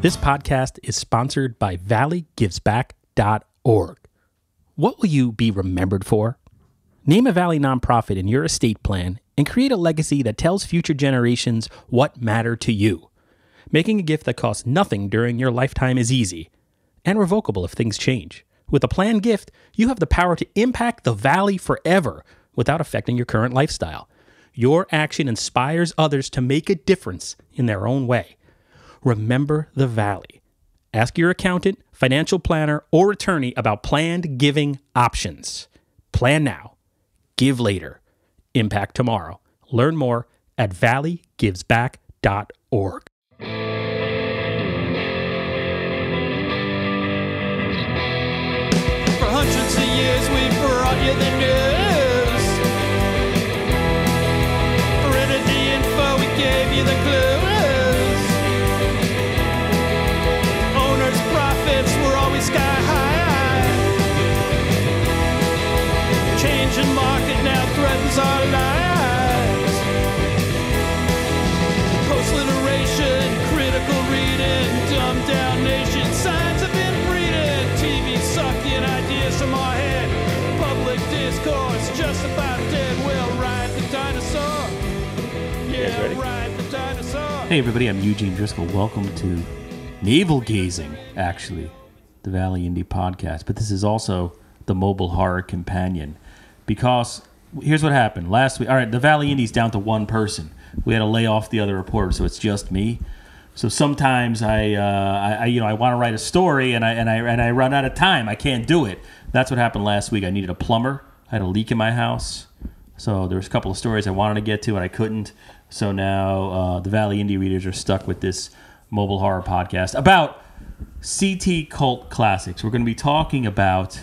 This podcast is sponsored by valleygivesback.org. What will you be remembered for? Name a Valley nonprofit in your estate plan and create a legacy that tells future generations what mattered to you. Making a gift that costs nothing during your lifetime is easy and revocable if things change. With a planned gift, you have the power to impact the Valley forever without affecting your current lifestyle. Your action inspires others to make a difference in their own way. Remember the Valley. Ask your accountant, financial planner, or attorney about planned giving options. Plan now. Give later. Impact tomorrow. Learn more at valleygivesback.org. For hundreds of years we've brought you the news. For the info we gave you the clues. Owners' profits were always sky high. Changing market now threatens our lives. Post-literation, critical reading, dumbed down nation, signs of inbreeding, TV sucking ideas from our head, public discourse just about dead. We'll ride the dinosaur. Yeah, ride the dinosaur. Hey everybody, I'm Eugene Driscoll. Welcome to Navel Gazing, actually, the Valley Indy Podcast. But this is also the mobile horror companion. Because here's what happened last week. All right, the Valley Indy's down to one person. We had to lay off the other reporter, so it's just me. So sometimes I want to write a story and I run out of time. I can't do it. That's what happened last week. I needed a plumber. I had a leak in my house. So there was a couple of stories I wanted to get to and I couldn't. So now the Valley Indy readers are stuck with this mobile horror podcast about CT cult classics. We're going to be talking about.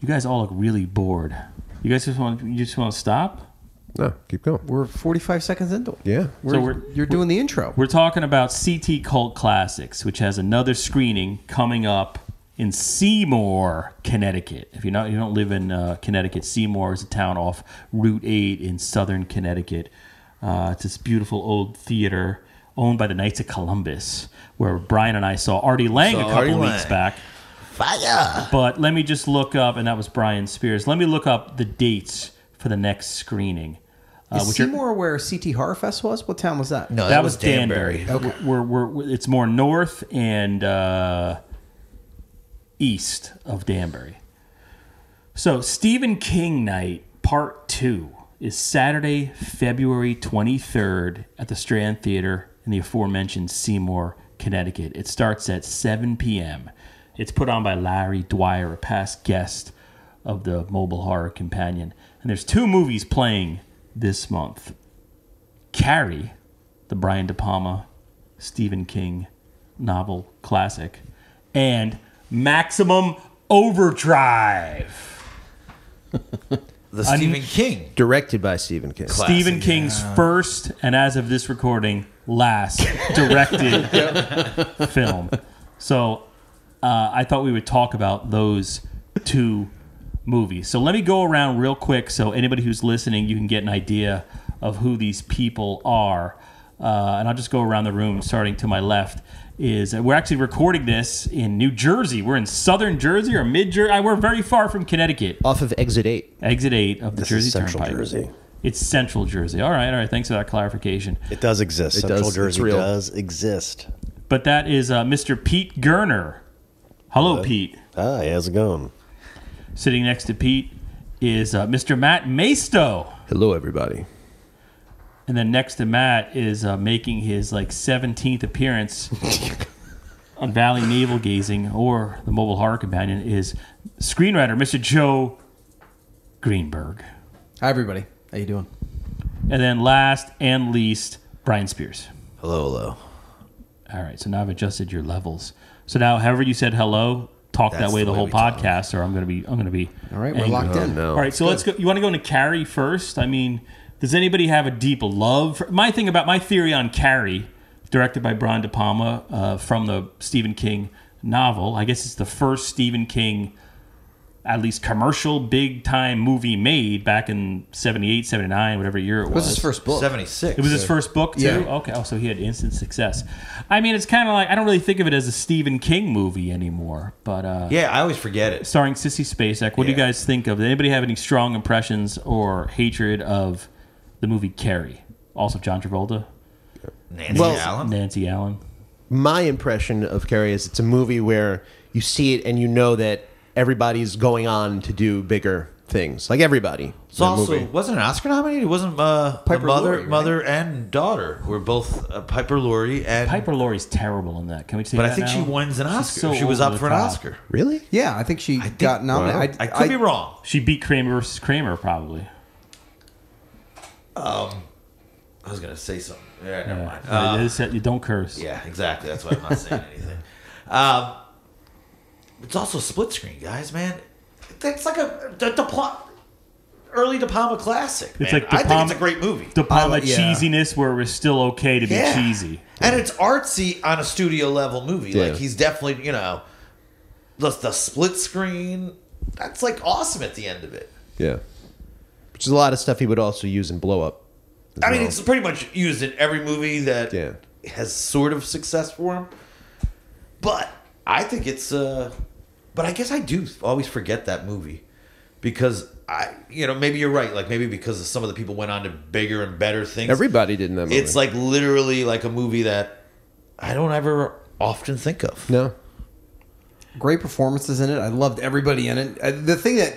You guys all look really bored. You guys just want to stop? No, keep going. We're 45 seconds into it. Yeah. You're doing the intro. We're talking about CT Cult Classics, which has another screening coming up in Seymour, Connecticut. If you don't live in Connecticut, Seymour is a town off Route 8 in southern Connecticut. It's this beautiful old theater owned by the Knights of Columbus, where Brian and I saw Artie Lang a couple weeks back. Fire! But let me just look up, and that was Brian Spears. Let me look up the dates for the next screening. Is Seymour where CT Horror Fest was? What town was that? No, that was Danbury. Okay. It's more north and east of Danbury. So Stephen King Night Part 2 is Saturday, February 23rd at the Strand Theater in the aforementioned Seymour, Connecticut. It starts at 7 p.m. It's put on by Larry Dwyer, a past guest of the Mobile Horror Companion. And there's two movies playing this month. Carrie, the Brian De Palma, Stephen King novel classic, and Maximum Overdrive. The Stephen King. Directed by Stephen King. Classic. Stephen King's first, and as of this recording, last directed film. So I thought we would talk about those two movies. So let me go around real quick so anybody who's listening, you can get an idea of who these people are. And I'll just go around the room, starting to my left. We're actually recording this in New Jersey. We're in southern Jersey or mid-Jersey. We're very far from Connecticut. Off of Exit 8. Exit 8 of the This Jersey is Central Turnpike. Jersey. It's Central Jersey. All right. Thanks for that clarification. It does exist. Central does. Jersey It's real. does exist. But that is Mr. Pete Gerner. Hello, Pete. Hi, how's it going? Sitting next to Pete is Mr. Matt Maisto. Hello, everybody. And then next to Matt is making his 17th appearance on Valley Navel Gazing or the Mobile Horror Companion is screenwriter Mr. Joe Greenberg. Hi, everybody. How you doing? And then last and least, Brian Spears. Hello. All right, so now I've adjusted your levels. So now, however you said hello, talk That's that way the the way whole we talk. podcast, or I'm gonna be. All right, we're angry. locked in. No. All right, so let's go. You want to go into Carrie first? I mean, does anybody have a deep love? My theory on Carrie, directed by Brian De Palma from the Stephen King novel. I guess it's the first Stephen King at least commercial big time movie made back in 78, 79, whatever year it was. It was his first book. 76. It was his first book too? Yeah. Okay. Oh, so he had instant success. I mean, it's kind of like, I don't really think of it as a Stephen King movie anymore, but Yeah, I always forget it. starring Sissy Spacek. What do you Yeah. guys think of? Did anybody have any strong impressions or hatred of the movie Carrie? Also John Travolta, Nancy Well- Allen. Nancy Allen. My impression of Carrie is it's a movie where you see it and you know that everybody's going on to do bigger things. Like everybody. It's in that also movie. wasn't it Oscar nominated? It wasn't the Piper Laurie, right? mother and daughter were both Piper Laurie and Piper Laurie's terrible in that. Can we say But that I think now? she wins an She's Oscar. so she was over up the for an top. Oscar. Really? Yeah, I think she got nominated. I could be wrong. She beat Kramer versus Kramer, probably. I was gonna say something. Yeah, never mind. You don't curse. Yeah, exactly. That's why I'm not saying anything. It's also split screen, guys. Man, it's like early De Palma classic. It's man. like De I think Palma- it's a great movie. De Palma yeah. cheesiness where it was still okay to be cheesy. And it's artsy on a studio level movie. Yeah. Like he's definitely, the split screen. That's like awesome at the end of it. Yeah. Which is a lot of stuff he would also use in Blow Up. as I mean, well. it's pretty much used in every movie that Yeah. has sort of success for him. But I think it's but I guess I do always forget that movie because maybe you're right. Like maybe because some of the people went on to bigger and better things. Everybody did in that movie. It's like literally like a movie that I don't ever often think of. No. Great performances in it. I loved everybody in it. The thing that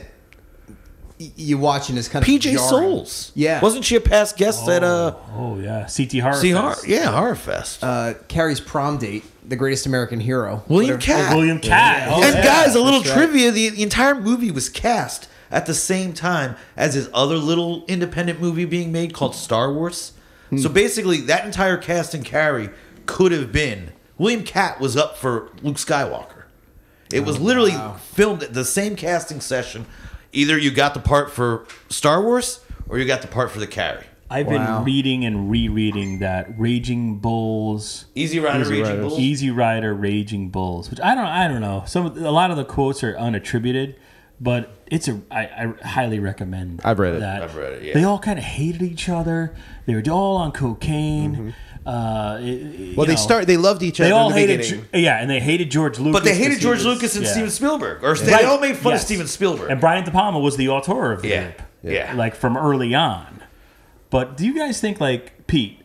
you watching is kind of PJ jarring. Souls. Yeah. Wasn't she a past guest at Oh, yeah. C.T. Horror. Horror Fest? Carrie's prom date, The Greatest American Hero. William Whatever. Catt. William Catt. Oh, And yeah. guys, a little that's right. trivia: the entire movie was cast at the same time as his other little independent movie being made called Star Wars. So basically, that entire cast in Carrie could have been William Catt was up for Luke Skywalker. It was literally filmed at the same casting session. Either you got the part for Star Wars or you got the part for the Carrie. I've Wow. been reading and rereading that Raging Bulls, Easy Rider, Easy Raging Riders. Bulls. Easy Rider, Raging Bulls, which I don't know. A lot of the quotes are unattributed, but I highly recommend. I've read it. That. I've read it, yeah. They all kind of hated each other. They were all on cocaine. Well, they loved each other They all in the hated, beginning. and they hated George Lucas. But they hated because he George was- Lucas and yeah. Steven Spielberg. Or they Right. all made fun Yes. of Steven Spielberg. And Brian De Palma was the auteur of the Yeah. group. Yeah. Like from early on. But do you guys think, like, Pete,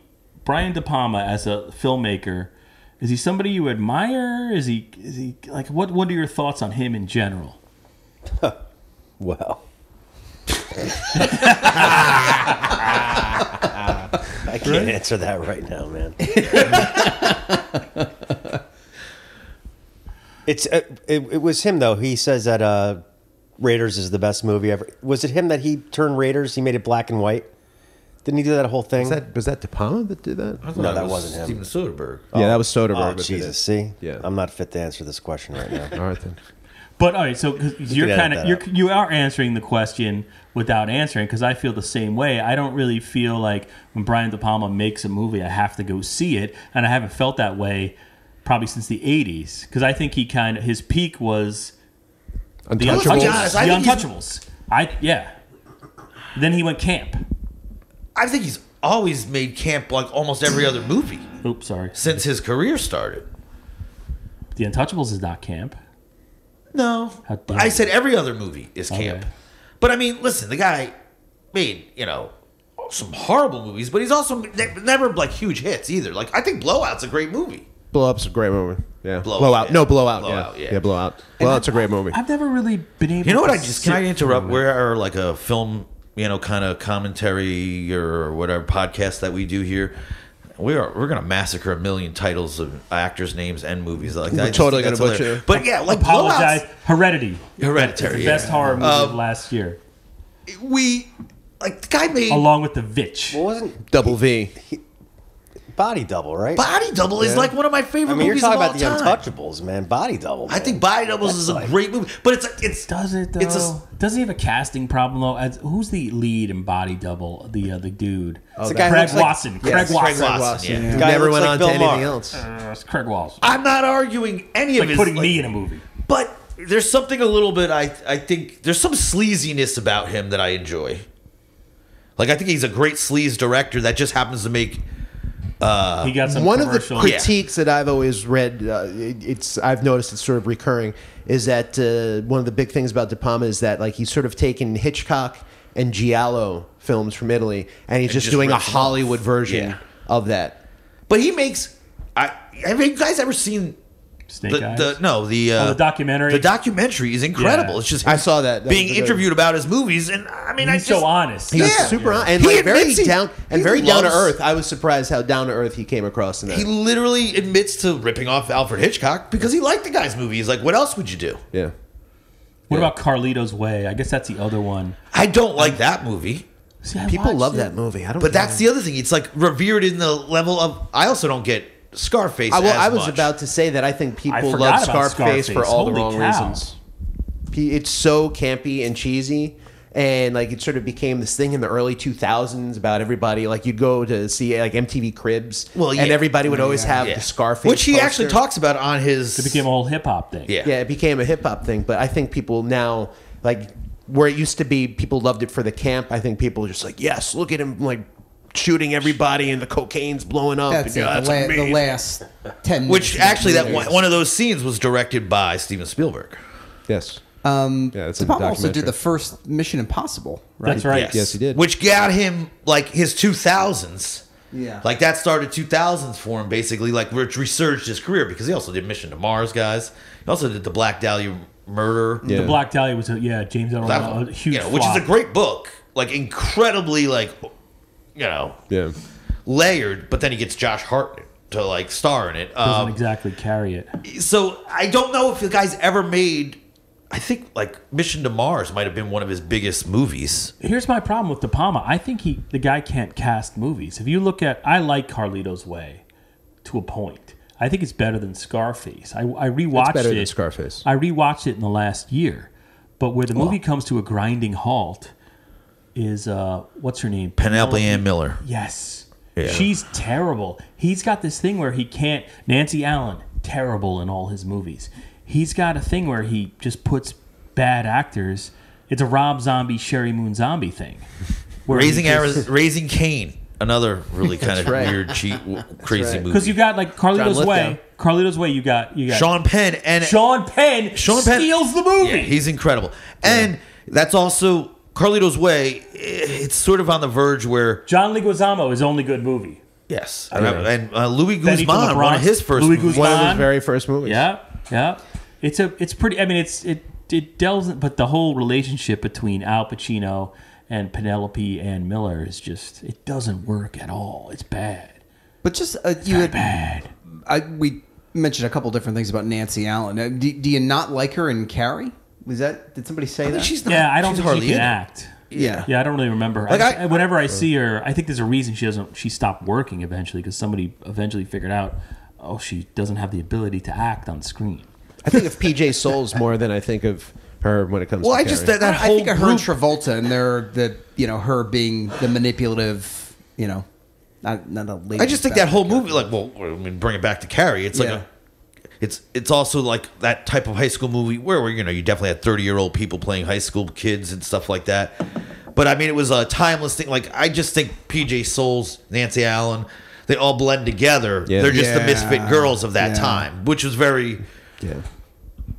Brian De Palma as a filmmaker, is he somebody you admire? Is he like, what are your thoughts on him in general? Well. I can't answer that right now, man. It was him though. He says that Raiders is the best movie ever. Was it him that he turned Raiders? He made it black and white. Didn't he do that whole thing? Was that De Palma that did that? I thought No, it that was wasn't him. Steven Soderbergh. Yeah, that was Soderbergh. Oh that did Jesus! it. See, Yeah. I'm not fit to answer this question right now. All right then. But all right, so 'cause you're can kind edit of that you are answering the question without answering because I feel the same way. I don't really feel like when Brian De Palma makes a movie, I have to go see it, and I haven't felt that way probably since the '80s because I think his peak was the Untouchables. Guys, I The think he's- Untouchables. Then he went camp. I think he's always made camp like almost every other movie Oops, sorry. since his career started. The Untouchables is not camp. No, How dare I you. said every other movie is camp. Okay. But I mean, listen, the guy made some horrible movies, but he's also never like huge hits either. Like I think Blowout's a great movie. Blow Up's a great movie. Yeah. Blowout, yeah. No, Blowout. Blowout, yeah. Yeah, Blowout. Blowout's a great movie. I've never really been able. You know what? to Can I sit interrupt? through it. We're like a film, kind of commentary or whatever podcast that we do here. We're gonna massacre a million titles of actors' names and movies like that. We're totally gonna butcher. But yeah, like Apologize. Blowout's Hereditary. Hereditary. The Yeah. best horror movie of last year, We like the guy made along with The Vitch. What wasn't Double V. Body Double, right? Body Double is like one of my I favorite mean, you're movies talking of all about the time. Untouchables, man. Body Double. I Man. think Body Doubles is a like- great movie, but it's Does it though? Doesn't he have a casting problem though? Who's the lead in Body Double? The dude. It's the guy who Craig looks like- Watson. Yes, Craig Craig Watson. Watson. Yeah. Who Guy never looks went like on Bill to anything Maher. else. It's Craig Watson. I'm not arguing any of Like his putting me in a movie. but there's something a little bit. I think there's some sleaziness about him that I enjoy. Like I think he's a great sleaze director that just happens to make. He got some one of the commercial- critiques that I've always read, I've noticed it's sort of recurring, is that one of the big things about De Palma is that like he's sort of taken Hitchcock and Giallo films from Italy, and he's just doing a rips them Hollywood off. version of that. But he makes. Have you guys ever seen Snake Eyes? the documentary. The documentary is incredible. Yeah. It's just I saw that. That being was a good- interviewed about his movies, and I mean, He's so honest. He was Yeah. super and He like very admits he- down and he very down to loves- earth. I was surprised how down to earth he came across in that. He literally admits to ripping off Alfred Hitchcock because he liked the guy's movie. He's like, what else would you do? yeah. What about Carlito's Way? I guess that's the other one. I don't like that movie. See, I People watched love it. that movie. I don't. But know. that's the other thing. It's like revered in the level of. I also don't get Scarface. I was much. about to say that I think I people forgot love about Scarface for Scarface. all the Holy wrong cow. reasons. It's so campy and cheesy, and like it sort of became this thing in the early 2000s about everybody. Like you'd go to see like MTV Cribs, Well, yeah. and everybody would always have Yeah. the Scarface, which he poster. actually talks about on his. It became a whole hip hop thing. Yeah. Yeah, it became a hip hop thing, but I think people now like where it used to be, people loved it for the camp. I think people are just like, yes, look at him like shooting everybody and the cocaine's blowing up. That's and, it. that's The amazing. last 10 minutes. Which of actually, the that movie. one of those scenes was directed by Steven Spielberg. Yes. Yeah, it's De a Palma also documentary. did the first Mission Impossible, right? That's right. Yes, he did. Which got him like his 2000s. Yeah. Like that started 2000s for him, basically. Like which resurged his career because he also did Mission to Mars, guys. He also did the Black Dahlia Murder. Yeah. The Black Dahlia was James Ellsworth, That a one, huge which is a flop. great book. Like incredibly Yeah. layered. But then he gets Josh Hartnett to like star in it. Doesn't exactly carry it. So I don't know if the guy's ever made. I think like Mission to Mars might have been one of his biggest movies. Here's my problem with De Palma. I think the guy can't cast movies. If you look at, I like Carlito's Way to a point. I think it's better than Scarface. I rewatched It's better it. than Scarface. I rewatched it in the last year, but where the movie comes to a grinding halt is what's her name? Penelope Ann Miller. Yes. Yeah. She's terrible. He's got this thing where he can't. Nancy Allen, terrible in all his movies. He's got a thing where he just puts bad actors. It's a Rob Zombie, Sherry Moon Zombie thing. Where Raising Cain, another really kind of right. weird, crazy right. movie. because you got like Carlito's John Way. Lithgow. Carlito's Way. You got Sean Penn and Sean Penn steals the movie. Yeah, he's incredible, and that's also Carlito's Way. It's sort of on the verge where John Leguizamo, his only good movie. yes, and Louis Benny from the Guzman, one Bronx. of his first Louis movies. One of Guzman. his very first movies. Yeah, yeah. It's pretty. I mean, it delves, but the whole relationship between Al Pacino and Penelope Ann Miller is just, it doesn't work at all. It's bad. But just you had Bad. we mentioned a couple different things about Nancy Allen. Do you not like her in Carrie? Did somebody say that? She's not. Yeah, I don't she's think she hardly can in it. act. yeah. Yeah, I don't really remember. Like Whenever I see her, I think there's a reason she stopped working eventually because somebody eventually figured out, oh, she doesn't have the ability to act on screen. I think of PJ Souls more than I think of her when it comes Well, to I just Carrie. that I whole think of her and group. Travolta, and her being the manipulative, not a lady. I just think that whole movie, like, well, I mean, bring it back to Carrie. It's like Yeah. it's also like that type of high school movie where you definitely had 30-year-old people playing high school kids and stuff like that. But I mean, it was a timeless thing. Like I just think PJ Souls, Nancy Allen, they all blend together. Yeah. They're just the Yeah. misfit girls of that Yeah. time, which was very Yeah.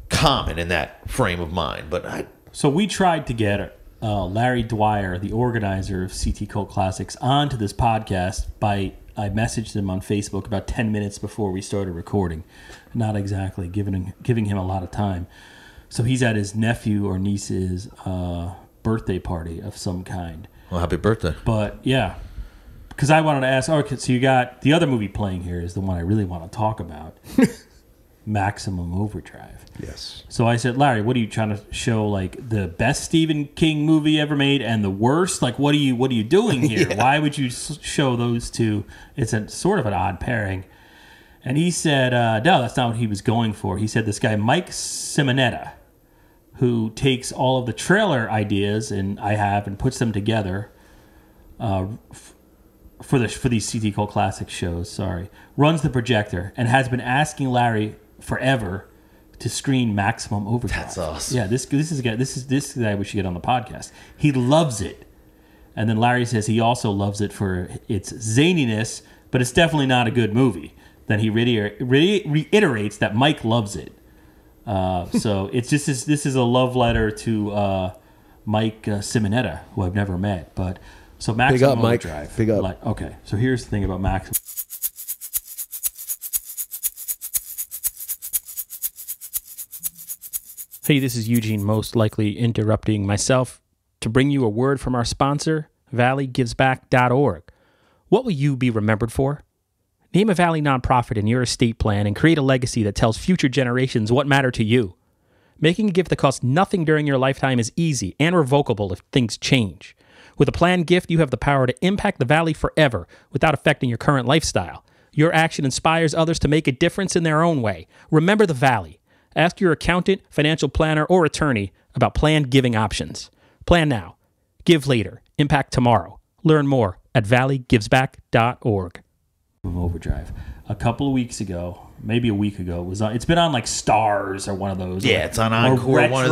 common in that frame of mind. But So we tried to get Larry Dwyer, the organizer of CT Cult Classics, onto this podcast I messaged him on Facebook about 10 minutes before we started recording. Not exactly giving him a lot of time. So he's at his nephew or niece's birthday party of some kind. well, happy birthday. But yeah, because I wanted to ask, okay, so you got the other movie playing here is the one I really want to talk about. Maximum Overdrive. Yes. So I said, Larry, what are you trying to show? Like the best Stephen King movie ever made and the worst? Like, what are you doing here? Why would you show those two? It's a sort of an odd pairing. And he said, no, that's not what he was going for. He said this guy, Mike Simonetta, who takes all of the trailer ideas and puts them together for these CT Cult Classic shows, runs the projector and has been asking Larry forever to screen Maximum Overdrive. That's awesome. Yeah, this guy we should get on the podcast. He loves it. And then Larry says he also loves it for its zaniness, but it's definitely not a good movie. Then he reiterates that Mike loves it. So it's just this is a love letter to Mike Simonetta, who I've never met. But so Maximum Big up, Mike. Overdrive. Big up. Okay, so here's the thing about Maximum. Hey, this is Eugene, most likely interrupting myself to bring you a word from our sponsor, valleygivesback.org. What will you be remembered for? Name a Valley nonprofit in your estate plan and create a legacy that tells future generations what matter to you. Making a gift that costs nothing during your lifetime is easy and revocable if things change. With a planned gift, you have the power to impact the Valley forever without affecting your current lifestyle. Your action inspires others to make a difference in their own way. Remember the Valley. Ask your accountant, financial planner, or attorney about planned giving options. Plan now. Give later. Impact tomorrow. Learn more at valleygivesback.org. Overdrive. A couple of weeks ago, maybe a week ago, it's been on like Stars or one of those. Yeah, it's on Encore, one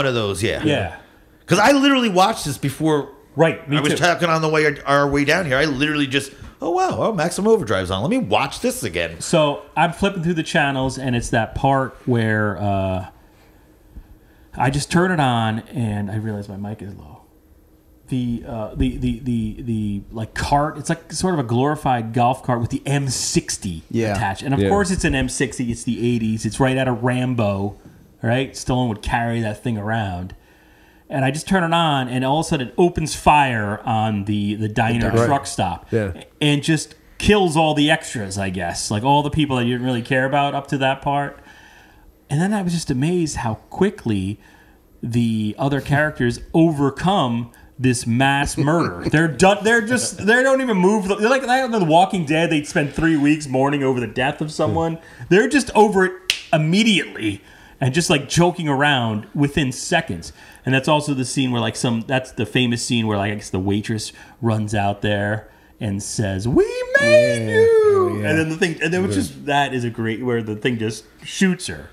of those. Yeah. Yeah. Because I literally watched this before. Right, me I was too. talking on our way down here. I literally just, Maximum Overdrive's on. Let me watch this again. So I'm flipping through the channels, and it's that part where I just turn it on, and I realize my mic is low. The like cart, it's like sort of a glorified golf cart with the M60 attached, and of course it's an M60. It's the 80s. It's right out of Rambo, right? Stallone would carry that thing around. And I just turn it on, and all of a sudden it opens fire on the diner truck stop, and just kills all the extras, I guess, like all the people that you didn't really care about up to that part. And then I was just amazed how quickly the other characters overcome this mass murder. They're done. They don't even move. They're like The Walking Dead. They'd spend 3 weeks mourning over the death of someone. They're just over it immediately. And just like joking around within seconds. And that's also the scene where that's the famous scene where I guess the waitress runs out there and says, "We made you!" And then that is a great, where the thing just shoots her.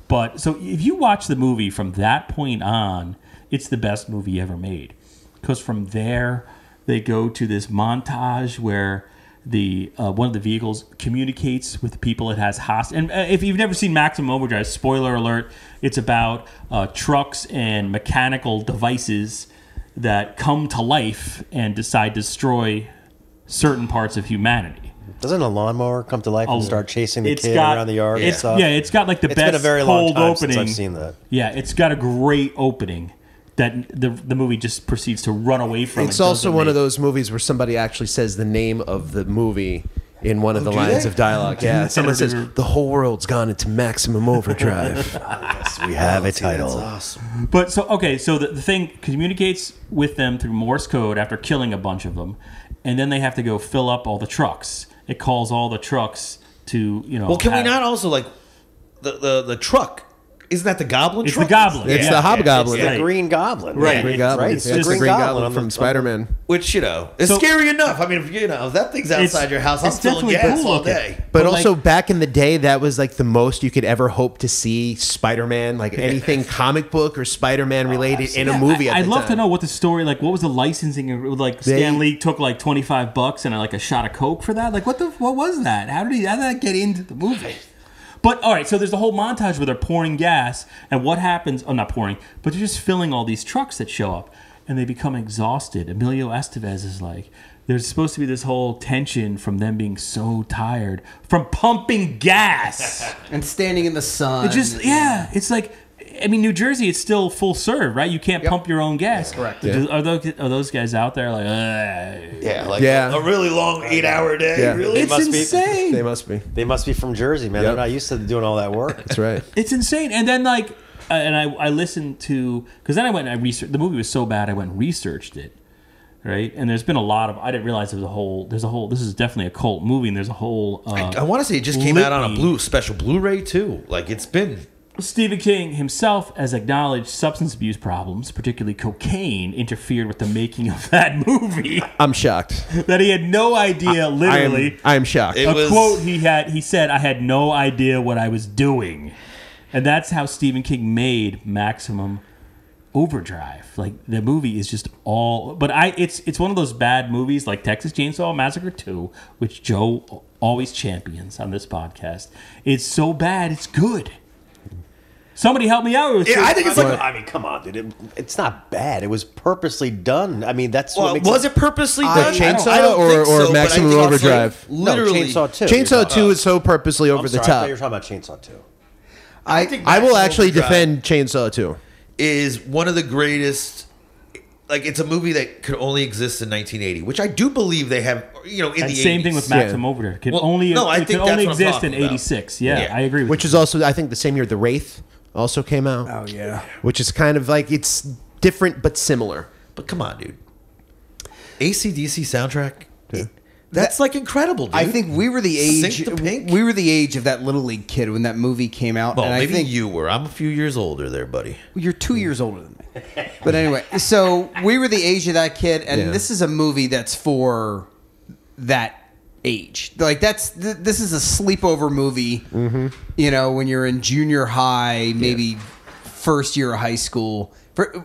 But so if you watch the movie from that point on, it's the best movie ever made. Because from there, they go to this montage where the one of the vehicles communicates with the people it has hostage. And if you've never seen Maximum Overdrive, spoiler alert, it's about trucks and mechanical devices that come to life and decide to destroy certain parts of humanity. Doesn't a lawnmower come to life and start chasing the kid around the yard and stuff? Yeah, it's got like the it's best been a very long cold time opening. since I've seen that. Yeah, it's got a great opening that the movie just proceeds to run away from. It's also one of those movies where somebody actually says the name of the movie in one of the lines of dialogue. Yeah, someone says, "The whole world's gone into Maximum Overdrive." Yes, we have a title. That's awesome. But so the thing communicates with them through Morse code after killing a bunch of them, and then they have to go fill up all the trucks. It calls all the trucks to, Well, can we not also like the truck? Isn't that the Goblin truck? It's the Goblin. It's the Hobgoblin. It's the Green Goblin. Right. Green Goblin. Right. It's just the Green Goblin from Spider-Man. Which, is So- scary enough. I mean, if that thing's outside your house, I'm it's filling definitely gas cool all looking. day. But But, also like- back in the day, that was like the most you could ever hope to see Spider-Man, like anything comic book or Spider-Man related in a movie. I'd love to know what the story, like, what was the licensing? Like, Stan Lee took like $25 and like a shot of Coke for that. Like, what was that? How did that get into the movie? But, all right, so there's the whole montage where they're pouring gas, and what happens... Oh, not pouring, but they're just filling all these trucks that show up, and they become exhausted. Emilio Estevez is like... There's supposed to be this whole tension from them being so tired from pumping gas. And standing in the sun. It's like... I mean, New Jersey, it's still full serve, right? You can't pump your own gas. Correct. Yeah. Are those guys out there like... A really long 8-hour day. Yeah. Really? It's insane. They must be. They must be from Jersey, man. Yep. They're not used to doing all that work. That's right. It's insane. And then I listened to, because then I went and I researched, the movie was so bad I went and researched it, right? And there's been a lot of, I didn't realize this is definitely a cult movie, and there's a whole I want to say it just came out on a special Blu-ray too. Like, it's been... Stephen King himself has acknowledged substance abuse problems, particularly cocaine, interfered with the making of that movie. I'm shocked. That he had no idea, literally. I am shocked. It was- Quote he said, "I had no idea what I was doing." And that's how Stephen King made Maximum Overdrive. Like, the movie is just all... But it's one of those bad movies like Texas Chainsaw Massacre 2, which Joe always champions on this podcast. It's so bad, it's good. Somebody help me out. I think it's like... I mean, come on, dude. It's not bad. It was purposely done. I mean, that's what makes was it purposely done? Chainsaw I don't think or so, but I Maximum think it's Overdrive? Literally, No, Chainsaw 2. Chainsaw 2 is so purposely over the I thought top. you were talking about Chainsaw 2. I think I will Maximum actually Overdrive defend Chainsaw 2. is one of the greatest. Like, it's a movie that could only exist in 1980, which I do believe they have. In the 80s. Same thing with Maximum Overdrive. It can only exist in 86. Yeah, I agree with Which is also, I think, the same year The Wraith also came out. Oh yeah. Which is kind of like, it's different but similar. But come on, dude. AC/DC soundtrack. That's like incredible, dude. I think we were the age. Sync the Pink? We were the age of that Little League kid when that movie came out. Well, and maybe I think you were. I'm a few years older there, buddy. You're 2 years older than me. But anyway, so we were the age of that kid, and Yeah. this is a movie that's for that age. Like, this is a sleepover movie. Mm-hmm. When you're in junior high, maybe first year of high school.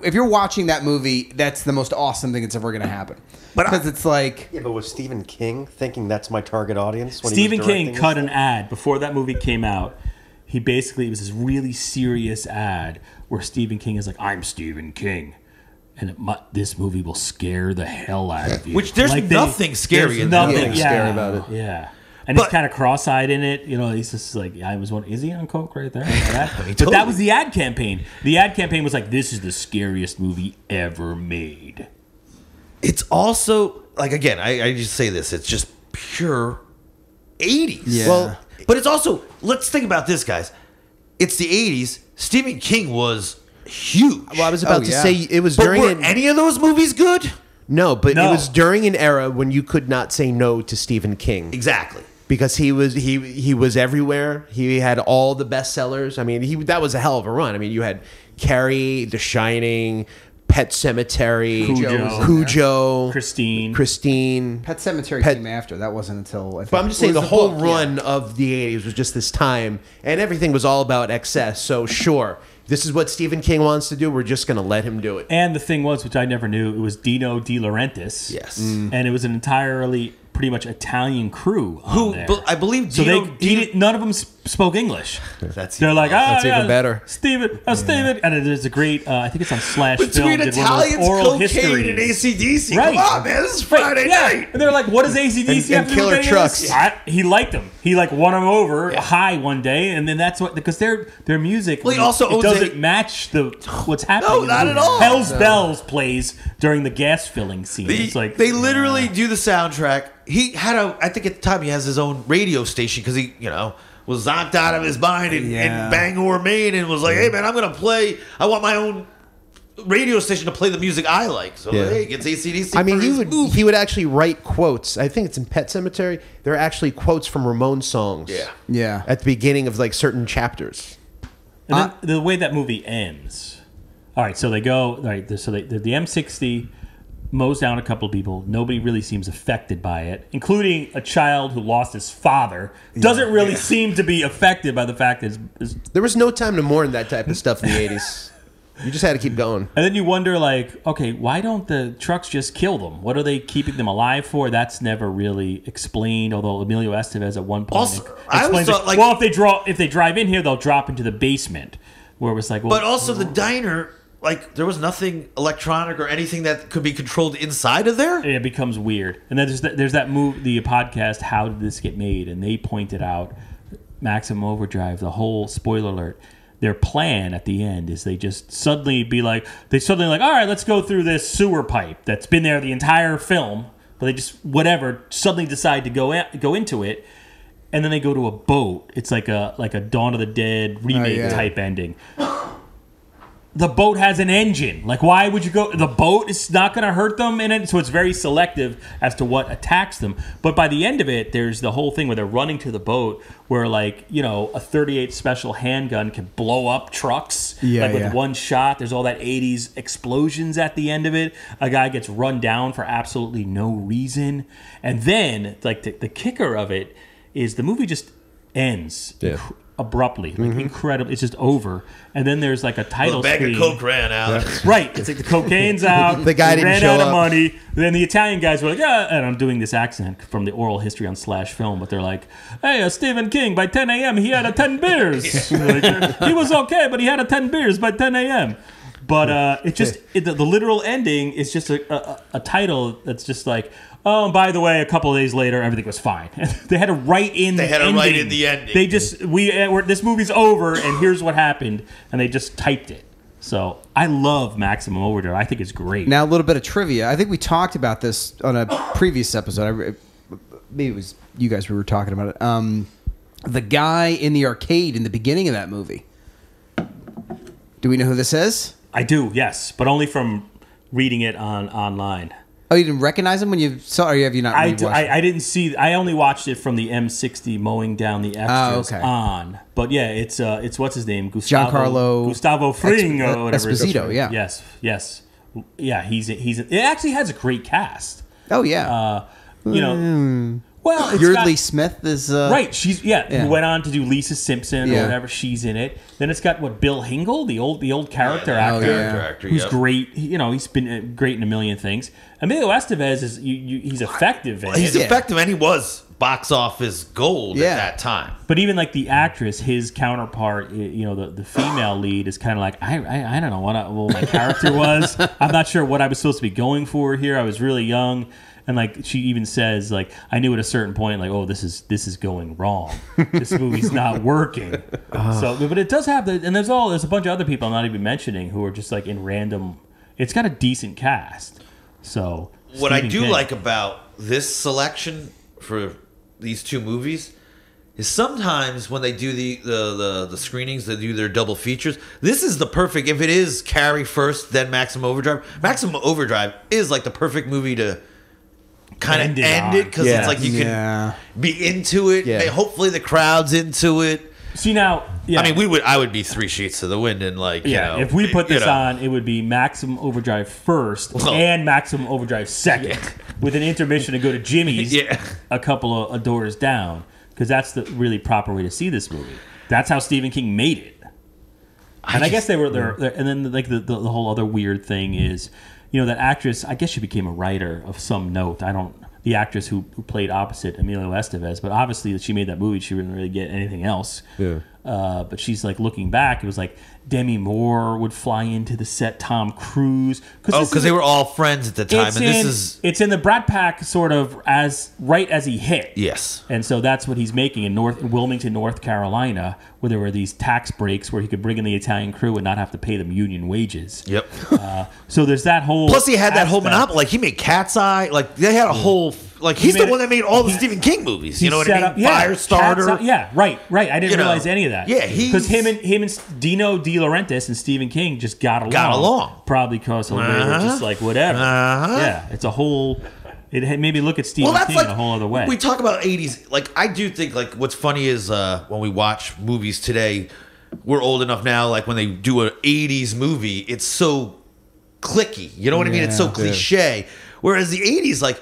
If you're watching that movie, that's the most awesome thing that's ever going to happen. Because it's like... Yeah, but was Stephen King thinking that's my target audience? When Stephen he was King directing cut this an ad before that movie came out. It was this really serious ad where Stephen King is like, "I'm Stephen King, and this movie will scare the hell out of you." Which there's nothing scary there's in that nothing movie. scary about it. Yeah. And he's kind of cross-eyed in it. He's just like, is he on coke right there? But that was the ad campaign. The ad campaign was like, "This is the scariest movie ever made." It's also, like, again, I just say this. It's just pure 80s. Yeah. Well, But it's also, let's think about this, guys. It's the 80s. Stephen King was huge. Well, I was about to yeah. say it was But during were any of those movies good? No, but No. it was during an era when you could not say no to Stephen King Exactly. because he was everywhere. He had all the bestsellers. I mean, that was a hell of a run. I mean, you had Carrie, The Shining, Pet Cemetery, Cujo, Christine. Pet Cemetery came after. That wasn't until... I think, But I'm just saying the was whole book, run of the 80s was just this time, and everything was all about excess. So sure, this is what Stephen King wants to do. We're just going to let him do it. And the thing was, which I never knew, it was Dino De Laurentiis. Yes. And it was an entirely pretty much Italian crew on there. I believe So Dino, none of them spoke English. That's They're like, That's yeah, even better. Steven. And there's a great, I think it's on Slash between Film, did one of those Italians, oral cocaine, histories. and AC/DC. Right. Come on, man. This is Friday night. And they're like, what does AC/DC have And to do with Killer any of Trucks. this? He liked them. He won them over high one day, and then that's what, because their music, Well, he also it owns doesn't match what's happening. No, in the not movie. at all. Hell's Bells plays during the gas filling scene. It's like They literally do the soundtrack. He had I think at the time he has his own radio station because he, was zonked out of his mind and Bangor, Maine, and was like, "Hey man, I want my own radio station to play the music I like." So hey, he gets AC/DC. I mean, for his movie. he would actually write quotes. I think it's in Pet Cemetery. There are actually quotes from Ramones songs. Yeah. Yeah. At the beginning of like certain chapters. And then the way that movie ends. All right, so they go. All right, so the M60 mows down a couple of people. Nobody really seems affected by it, including a child who lost his father. Doesn't really seem to be affected by the fact that There was no time to mourn that type of stuff in the 80s. You just had to keep going. And then you wonder, like, okay, why don't the trucks just kill them? What are they keeping them alive for? That's never really explained. Although Emilio Estevez at one point Also, I always explains, thought, like- well, if they drive in here, they'll drop into the basement. Where it was like, well, But also the diner, like there was nothing electronic or anything that could be controlled inside of there. it becomes weird. And then there's that the podcast, How Did This Get Made? And they pointed out Maximum Overdrive, the whole spoiler alert. Their plan at the end is they just suddenly all right, let's go through this sewer pipe that's been there the entire film, but they just suddenly decide to go into it, and then they go to a boat. It's like a Dawn of the Dead remake type ending. The boat has an engine. Like, why would you go? The boat is not going to hurt them in it, so it's very selective as to what attacks them. But by the end of it, there's the whole thing where they're running to the boat, where a 38 special handgun can blow up trucks with one shot. There's all that 80s explosions at the end of it. A guy gets run down for absolutely no reason, and then the kicker of it is the movie just ends. Yeah. abruptly, like incredible. It's just over, and then there's like a title The bag screen. of coke ran out. Right, it's like the cocaine's out. The guy they didn't ran show out of up. money. Then the Italian guys were like, and I'm doing this accent from the oral history on Slash Film, but they're like, hey, Stephen King, by 10 a.m. he had 10 beers. Like, he was okay, but he had 10 beers by 10 a.m. But the literal ending is just a title that's just like, oh, and by the way, a couple of days later, everything was fine. They had to write in the ending. They just, this movie's over, and here's what happened, and they just typed it. So I love Maximum Overdrive. I think it's great. Now, a little bit of trivia. I think we talked about this on a previous episode. Maybe it was you guys who were talking about it. The guy in the arcade in the beginning of that movie. Do we know who this is? I do, yes, but only from reading it online. Oh, you didn't recognize him when you saw, or have you not? I didn't see. I only watched it from the M60 mowing down the extras on. But yeah, it's what's his name? Gustavo Fring or whatever. Esposito, yeah. Yes. Yeah, it actually has a great cast. Oh yeah. Well, it's Yeardley Smith is right. She's who went on to do Lisa Simpson or whatever. She's in it. Then it's got Bill Hingle, the old character actor, who's great. He's been great in a million things. Emilio Estevez he's effective. He's effective, and he was box office gold at that time. But even like the actress, his counterpart, the female lead is kind of like I don't know what my character was. I'm not sure what I was supposed to be going for here. I was really young. And like she even says, like I knew at a certain point, like, oh, this is going wrong. This movie's not working. But it does have and there's a bunch of other people I'm not even mentioning who are just like in random. It's got a decent cast. So what I do like about this selection for these two movies is sometimes when they do the screenings, they do their double features. This is the perfect. If it is Carrie first, then Maximum Overdrive. Maximum Overdrive is like the perfect movie to kind of end it because it's like you can be into it. Yeah. Hopefully the crowd's into it. See now, I mean, I would be 3 sheets to the wind and like if we put this on, it would be Maximum Overdrive first and Maximum Overdrive second with an intermission to go to Jimmy's a couple of doors down because that's the really proper way to see this movie. That's how Stephen King made it. And I guess they were there. And then like the whole other weird thing is. That actress, I guess she became a writer of some note. The actress who played opposite Emilio Estevez, but obviously she made that movie. She didn't really get anything else. Yeah. But she's like looking back, it was like Demi Moore would fly into the set, Tom Cruise. Because they were all friends at the time. It's in the Brat Pack sort of right as he hit. Yes. And so that's what he's making in Wilmington, North Carolina, where there were these tax breaks where he could bring in the Italian crew and not have to pay them union wages. Yep. So there's that whole. Plus, he had that whole monopoly. Like he made Cat's Eye. Like they had a whole. Like he's the one that made all the Stephen King movies. You know what I mean? Firestarter. Right. I didn't realize any of that. Yeah, because him and Dino De Laurentiis and Stephen King just got along. Probably because they were just like whatever. Yeah, it's a whole. It made me look at Stephen King a whole other way. We talk about 80s. Like I do think like what's funny is when we watch movies today, we're old enough now. Like when they do an 80s movie, it's so clicky. You know what I mean? It's so cliche. Whereas the 80s, like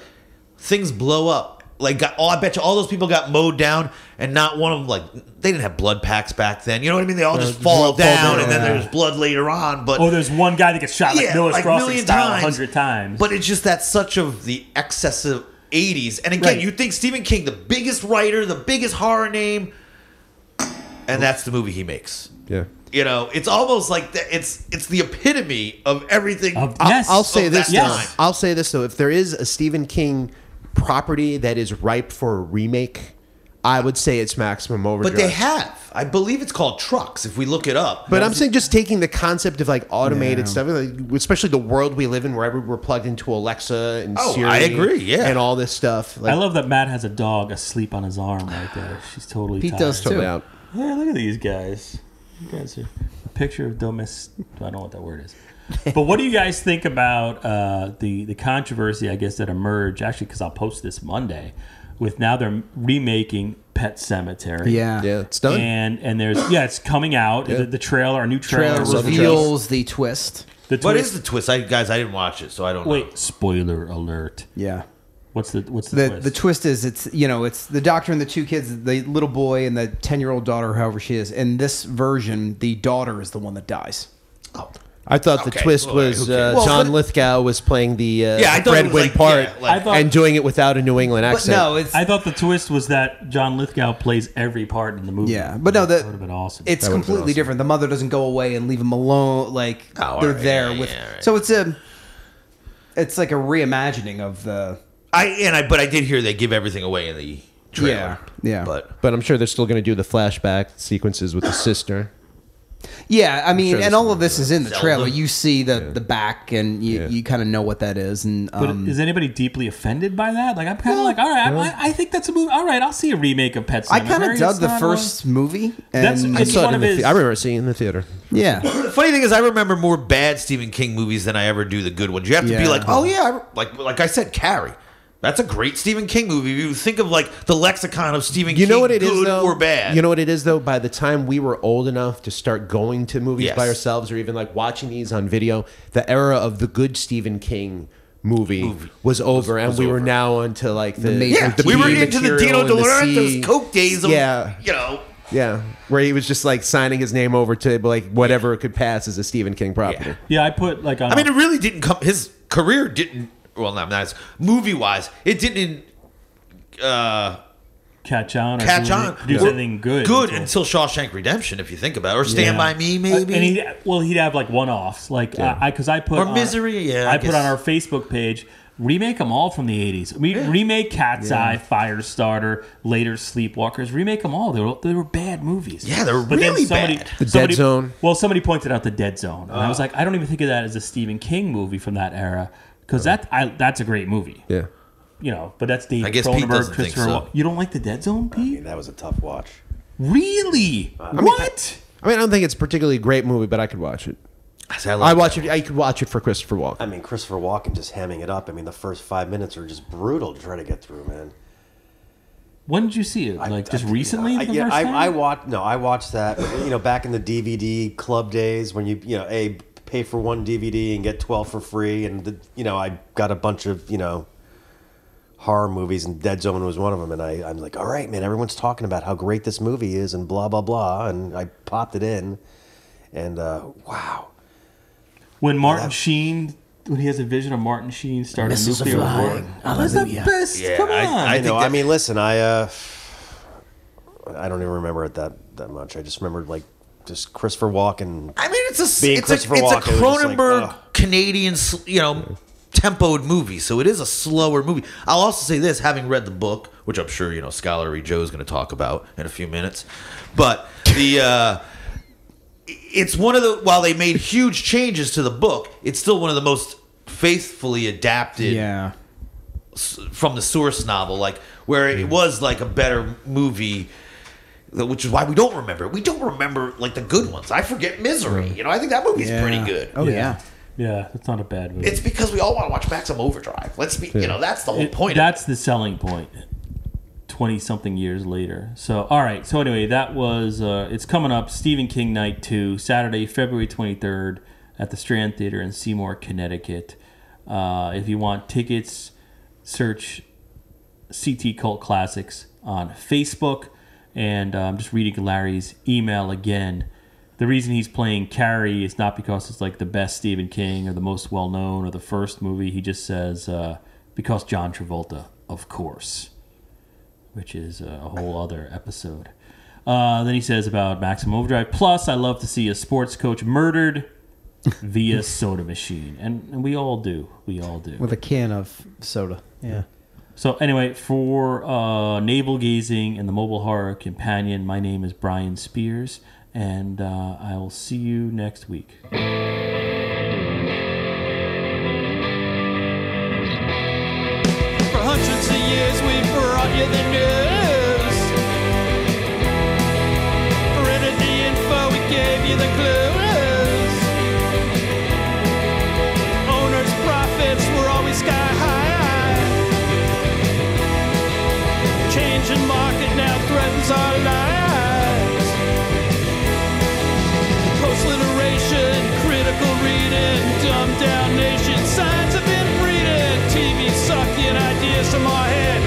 things blow up. Like, I bet you all those people got mowed down, and not one of them, like, they didn't have blood packs back then. You know what I mean? They all just fall down, and then there's blood later on. But there's one guy that gets shot like Miller's Crossing style 100 times. But it's just that's such of the excessive 80s. And again, you think Stephen King, the biggest writer, the biggest horror name, and that's the movie he makes. Yeah. It's almost like it's the epitome of everything. I'll say this. I'll say this though: if there is a Stephen King property that is ripe for a remake, I would say it's Maximum Overdrive. But they have. I believe it's called Trucks, if we look it up. But I'm saying just taking the concept of like automated stuff, like, especially the world we live in where we're plugged into Alexa and Siri. I agree, and all this stuff. Like, I love that Matt has a dog asleep on his arm right there. She's totally Pete tired. does too. Out. Yeah, look at these guys. You guys are a picture of Domus. I don't know what that word is. But what do you guys think about the controversy, I guess, that emerged, actually, because I'll post this Monday, with now they're remaking Pet Sematary. Yeah, it's done. And there's, it's coming out. Yeah. The trailer, a new trailer. Reveals the twist. What is the twist? Guys, I didn't watch it, so I don't know. Wait, spoiler alert. Yeah. What's the twist? The twist is it's the doctor and the two kids, the little boy and the 10-year-old daughter, however she is. In this version, the daughter is the one that dies. Oh. I thought the twist was John Lithgow was playing the I thought it was Redwood part and doing it without a New England accent. No, I thought the twist was that John Lithgow plays every part in the movie. Yeah, but no, that would have been awesome. It's completely different. The mother doesn't go away and leave him alone. Like they're there with. Right. So it's like a reimagining of the. But I did hear they give everything away in the trailer. Yeah. But I'm sure they're still going to do the flashback sequences with the sister. Yeah, I mean, and all of this is in the Zelda. trailer. You see the back, and you kind of know what that is. And but is anybody deeply offended by that? Like, I'm kind of like, all right, I think that's a movie. All right, I'll see a remake of Pet Sematary. I kind of dug the first movie. And I saw it I remember seeing it in the theater. Yeah. The funny thing is, I remember more bad Stephen King movies than I ever do the good ones. You have to be like, oh yeah, like I said, Carrie. That's a great Stephen King movie. If you think of like the lexicon of Stephen King, know what it is, good though? or bad. You know what it is, though? By the time we were old enough to start going to movies Yes. by ourselves or even like watching these on video, the era of the good Stephen King movie was over. And we were now onto like the we were B into the material Dino De and Laurentiis Coke days of, Yeah, where he was just like signing his name over to like whatever could pass as a Stephen King property. Yeah, I put like on. I mean, it really didn't come. His career didn't. Well, not movie wise. It didn't catch on. Do anything good. Good until Shawshank Redemption, if you think about it, or Stand By Me, maybe. And he'd have like one-offs, like because I put Misery. I put on our Facebook page. Remake them all from the 80s. Remake Cat's Eye, Firestarter, later Sleepwalkers. Remake them all. They were bad movies. Yeah, they were really bad. The Dead Zone. Well, somebody pointed out The Dead Zone. And I was like, I don't even think of that as a Stephen King movie from that era. Because that's a great movie. Yeah. But that's David I guess Pete doesn't think so. You don't like The Dead Zone, Pete? I mean, that was a tough watch. Really? What? I don't think it's a particularly great movie, but I could watch it. I could watch it for Christopher Walken. I mean, Christopher Walken just hamming it up. I mean, the first 5 minutes are just brutal to try to get through, man. When did you see it? Like just recently? I watched that. Back in the DVD club days when you pay for one DVD and get 12 for free, and I got a bunch of horror movies, and Dead Zone was one of them. And I'm like, all right, man, everyone's talking about how great this movie is, and blah blah blah, and I popped it in, and wow. When Martin Sheen, when he has a vision of Martin Sheen starting Missiles nuclear are war, flying. that's the best. Yeah, Come on. I think I mean, listen, I don't even remember it that much. I just remembered like just Christopher Walken. I mean, it's a Walken, Cronenberg Canadian, tempoed movie, so it is a slower movie. I'll also say this, having read the book, which I'm sure Scholarly Joe's going to talk about in a few minutes, but it's one of the, while they made huge changes to the book, it's still one of the most faithfully adapted from the source novel, like where it was like a better movie, which is why we don't remember it. We don't remember like the good ones. I forget Misery. I think that movie's pretty good. Oh yeah. Yeah, that's not a bad movie. It's because we all want to watch back some Overdrive. Let's be, that's the whole point. That's the selling point. 20-something years later. So, all right. So, anyway, that was, it's coming up, Stephen King Night 2, Saturday, February 23rd at the Strand Theater in Seymour, Connecticut. If you want tickets, search CT Cult Classics on Facebook. And I'm just reading Larry's email again. The reason he's playing Carrie is not because it's like the best Stephen King or the most well-known or the first movie. He just says, because John Travolta, of course. Which is a whole other episode. Then he says about Maximum Overdrive. Plus, I love to see a sports coach murdered via soda machine. And we all do. We all do. With a can of soda. Yeah. So anyway, for Navel Gazing and the Mobile Horror Companion, my name is Brian Spears. And I will see you next week. For hundreds of years we've brought you the news. Printed the info, we gave you the clues. Owners' profits were always sky high. Changing market now threatens our lives. Post-literation, critical reading, dumbed down nation, signs have been breeding. TV sucking ideas from our head.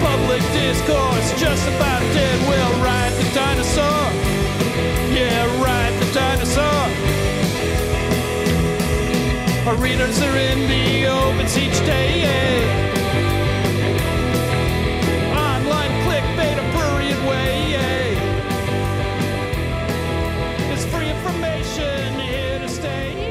Public discourse just about dead. We'll ride the dinosaur. Yeah, ride the dinosaur. Our readers are in the opens each day. Online clickbait, a prurient way. It's free information here to stay.